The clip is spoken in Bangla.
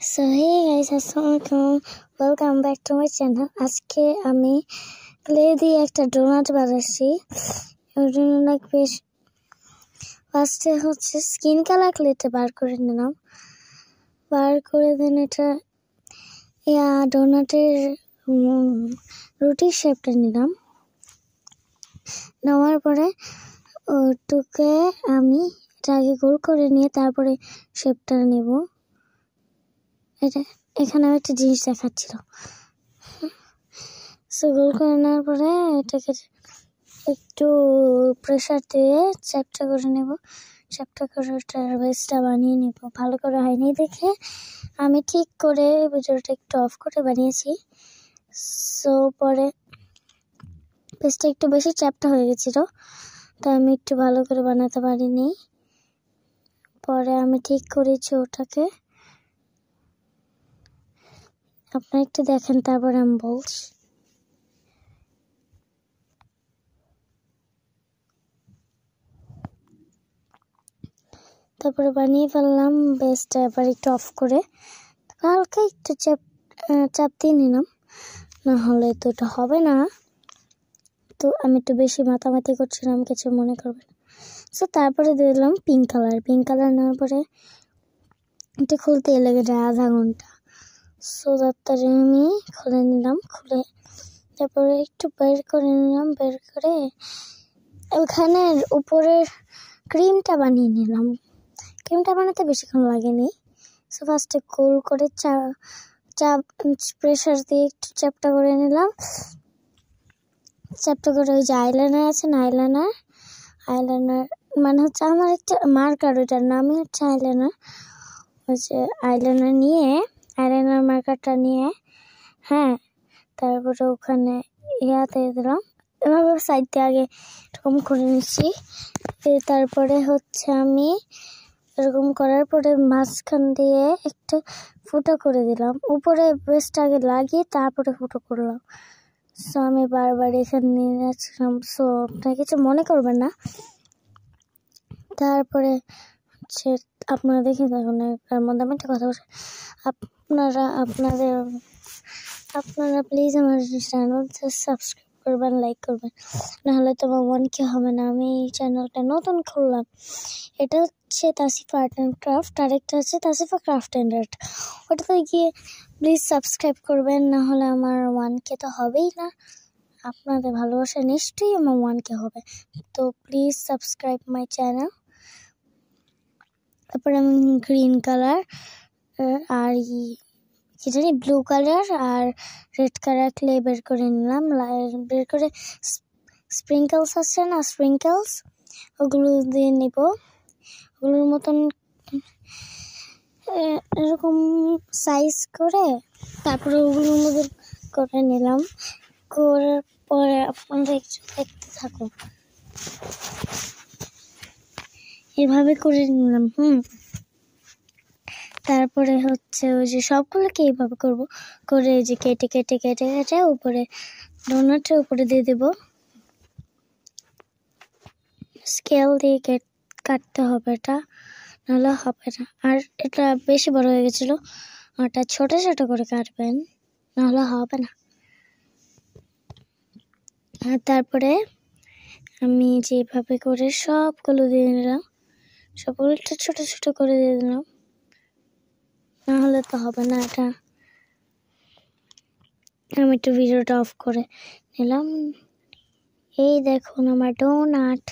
So hey guys, assalamualaikum. Welcome back to my channel. আজকে আমি ক্লে দিয়ে একটা ডোনাট বানাচ্ছি। এর জন্য লাগবে ফার্স্টে হচ্ছে স্কিন কালার ক্লেটা বার করে নিলাম। বার করে দেন এটা ডোনাটের রুটি শেপটা নিলাম। নেওয়ার পরে ওটুকে আমি এটাকে গোল করে নিয়ে তারপরে শেপটা নেব। এখানে একটা জিনিস দেখাচ্ছিল। সো গোল করে নেওয়ার পরে এটাকে একটু প্রেসার দিয়ে চ্যাপটা করে নেব। চ্যাপটা করে ওটার বেসটা বানিয়ে নেব। ভালো করে হয়নি দেখে আমি ঠিক করে ভিডিওটা একটু অফ করে বানিয়েছি। সো পরে বেসটা একটু বেশি চ্যাপটা হয়ে গেছিল, তাই আমি একটু ভালো করে বানাতে পারিনি। পরে আমি ঠিক করেছি ওটাকে। আপনারা একটু দেখেন, তারপরে আমি বলছি। তারপরে বানিয়ে ফেললাম বেসটা। এবার একটু অফ করে হালকা একটু চাপ দিয়ে নিলাম, না হলে তো এটা হবে না। তো আমি একটু বেশি মাতামাতি করছিলাম, কিছু মনে করবেন। সো তারপরে দিয়ে দিলাম পিঙ্ক কালার নেওয়ার পরে এটা খুলতে লেগে যায় আধা ঘন্টা। সো তাড়াতাড়ি আমি খুলে নিলাম। খুলে তারপরে একটু বের করে নিলাম। বের করে ওখানে উপরের ক্রিমটা বানিয়ে নিলাম। ক্রিমটা বানাতে বেশিক্ষণ লাগেনি। সো ফার্স্টে গোল করে প্রেসার দিয়ে একটু চ্যাপটা করে নিলাম। চ্যাপটা করে ওই যে আইলাইনার আছে না, আইলাইনার মানে হচ্ছে আমার একটা মার্কার, ওইটার নামই হচ্ছে আইলাইনার। ওই যে আইলাইনার মার্কারটা নিয়ে তারপরে ওখানে ইয়াতে দিলাম। এভাবে সাইড দিয়ে আগে এরকম করে নিচ্ছি। তারপরে হচ্ছে আমি এরকম করার পরে মাঝখান দিয়ে একটা ফুটো করে দিলাম। উপরে বেসটা আগে লাগিয়ে তারপরে ফুটো করলাম। সো আমি বারবার এখানে নিয়ে যাচ্ছিলাম। সো আপনারা কিছু মনে করবেন না। তারপরে হচ্ছে আপনারা দেখে থাকুন। তার মধ্যে আমি একটা কথা বলছি, আপনারা প্লিজ আমার চ্যানেলটা সাবস্ক্রাইব করবেন, লাইক করবেন, নাহলে তো আমার 1K হবে না। আমি এই চ্যানেলটা নতুন খুললাম। এটা হচ্ছে তাসিফা আর্ট অ্যান্ড ক্রাফট, আরেকটা হচ্ছে তাসিফা ক্রাফট অ্যান্ড আর্ট। ওটাতে গিয়ে প্লিজ সাবস্ক্রাইব করবেন, নাহলে আমার 1K তো হবেই না। আপনাদের ভালোবাসা নিশ্চয়ই আমার 1K হবে। তো প্লিজ সাবস্ক্রাইব মাই চ্যানেল। তারপরে আমি গ্রিন কালার আর কি জানি ব্লু কালার আর রেড কালার ক্লে বের করে নিলাম। বের করে স্প্রিঙ্কেলস আছে না, ওগুলো দিয়ে নিব। ওগুলোর মতন এরকম সাইজ করে তারপরে ওগুলোর মধ্যে করে নিলাম। করার পরে আপনারা একটু দেখতে থাকুন। এভাবে করে নিলাম। তারপরে হচ্ছে ওই যে সবগুলোকে এইভাবে করবো করে এই যে কেটে কেটে কেটে কেটে উপরে ডোনাটের উপরে দিয়ে দেব। স্কেল দিয়ে কাটতে হবে, এটা নাহলে হবে না। আর এটা বেশি বড় হয়ে গেছিলো, ওটা ছোট ছোট করে কাটবেন, নাহলে হবে না। আর তারপরে আমি যেভাবে করে সবগুলো দিয়ে নিলাম, সবগুলো ছোট ছোট করে দিয়ে দিলাম, নাহলে তো হবে না এটা। আমি একটু ভিডিওটা অফ করে নিলাম। এই দেখুন আমার ডোনাট।